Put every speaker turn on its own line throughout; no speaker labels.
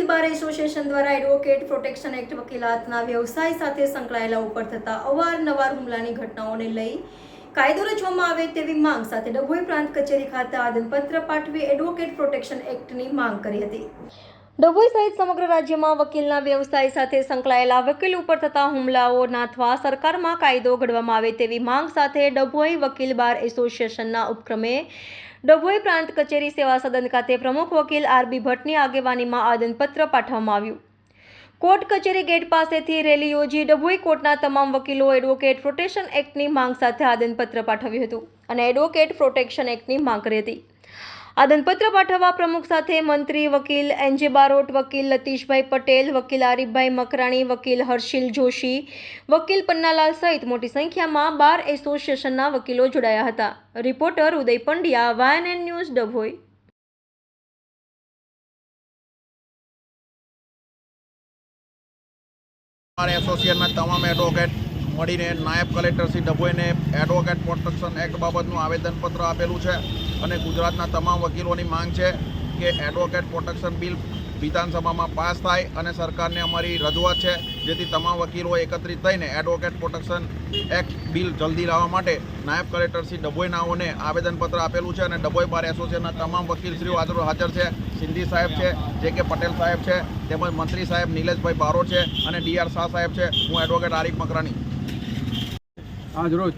Bar association દ્વારા advocate protection act વકીલાતના વ્યવસાય સાથે સંકળાયેલા ઉપર થતા અવારનવાર હુમલાની ઘટનાઓને લઈ કાયદો રચવામાં આવે તેવી માંગ સાથે ડભોઈ પ્રાંત કચેરી ખાતે આવેદનપત્ર પાઠવી એડવોકેટ પ્રોટેક્શન એક્ટની માંગ કરી હતી। ડભોઈ સહિત સમગ્ર રાજ્યમાં વકીલના વ્યવસાય સાથે સંકળાયેલા વકીલ ઉપર થતા હુમલાઓ નાથવા સરકારમાં કાયદો ઘડવામાં આવે તેવી માંગ સાથે ડભોઈ વકીલ બાર એસોસિએશનના ઉપક્રમે ડભોઈ પ્રાંત કચેરી સેવા સદન ખાતે પ્રમુખ વકીલ આર.બી. ભટ્ટની આગેવાનીમાં આવેદનપત્ર પાઠવવામાં આવ્યું। કોર્ટ કચેરી ગેટ પાસેથી રેલી યોજી ડભોઈ કોર્ટના તમામ વકીલો એડવોકેટ પ્રોટેક્શન એક્ટની માંગ સાથે આવેદનપત્ર પાઠવ્યું હતું અને એડવોકેટ પ્રોટેક્શન એક્ટની માંગ કરી હતી। આવેદનપત્ર પાઠવવા પ્રમુખ સાથે મંત્રી વકીલ એન.જે. બારોટ, વકીલ લતીશભાઈ પટેલ, વકીલ આરીફભાઈ મકરાણી, વકીલ હર્ષિલ જોશી, વકીલ પન્નાલાલ સહિત મોટી સંખ્યામાં બાર એસોસિએશનના વકીલો જોડાયા હતા। Reporter Uday Pandya, YNN news, Dabhoi.
એસોસિએશનના તમામ એડવોકેટ મળીને નાયબ કલેક્ટર શ્રી ડભોઈને એડવોકેટ પ્રોટેક્શન એક્ટ બાબતનું આવેદનપત્ર આપેલું છે અને ગુજરાતના તમામ વકીલોની માંગ છે કે એડવોકેટ પ્રોટેક્શન બિલ વિધાનસભામાં પાસ થાય અને સરકારને અમારી રજૂઆત છે જેથી તમામ વકીલો એકત્રિત થઈને એડવોકેટ પ્રોટેક્શન એક્ટ બિલ જલ્દી લાવવા માટે નાયબ કલેક્ટર શ્રી ડભોઈનાઓને આવેદનપત્ર આપેલું છે અને ડભોઈ બાર એસોસિએશનના તમામ વકીલશ્રીઓ હાજર છે। સિંધી સાહેબ છે, જે.કે. પટેલ સાહેબ છે, તેમજ મંત્રી સાહેબ નિલેશભાઈ બારોટ છે અને ડી.આર. શાહ સાહેબ છે। હું એડવોકેટ આરીફ મકરાણી।
આજરોજ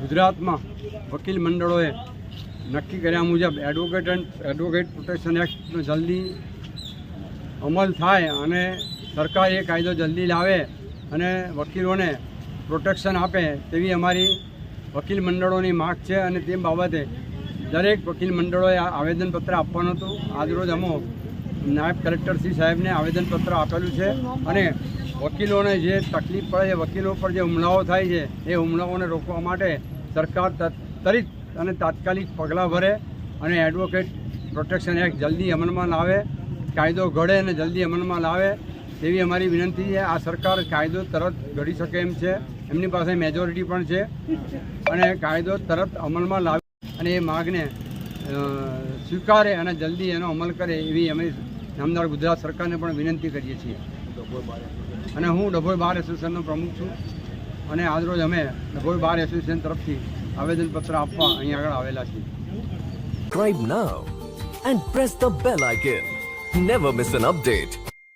ગુજરાતમાં વકીલ મંડળોએ નક્કી કર્યા મુજબ એડવોકેટ પ્રોટેક્શન એક્ટનો જલ્દી અમલ થાય અને સરકાર એ કાયદો જલ્દી લાવે અને વકીલોને પ્રોટેક્શન આપે તેવી અમારી વકીલ મંડળોની માગ છે અને તે બાબતે દરેક વકીલ મંડળોએ આવેદનપત્ર આપવાનું હતું। આજરોજ અમે નાયબ કલેક્ટર શ્રી સાહેબને આવેદનપત્ર આપેલું છે અને વકીલોને જે તકલીફ પડે છે, વકીલો પર જે હુમલાઓ થાય છે એ હુમલાઓને રોકવા માટે સરકાર ત્વરિત અને તાત્કાલિક પગલાં ભરે અને એડવોકેટ પ્રોટેક્શન એક્ટ જલ્દી અમલમાં લાવે, કાયદો ઘડે અને જલ્દી અમલમાં લાવે તેવી અમારી વિનંતી છે। આ સરકાર કાયદો તરત ઘડી શકે એમ છે, એમની પાસે મેજોરિટી પણ છે અને કાયદો તરત અમલમાં લાવે અને એ માગને સ્વીકારે અને જલ્દી એનો અમલ કરે એવી અમે નામદાર ગુજરાત સરકારને પણ વિનંતી કરીએ છીએ। અને હું ડભોઈ બાર એસોસિએશનનો પ્રમુખ છું અને આજરોજ અમે ડભોઈ બાર એસોસિએશન તરફથી આવેદનપત્ર આપવા અહીં આગળ આવેલા છીએ।
Subscribe now and press the bell icon. Never miss an update.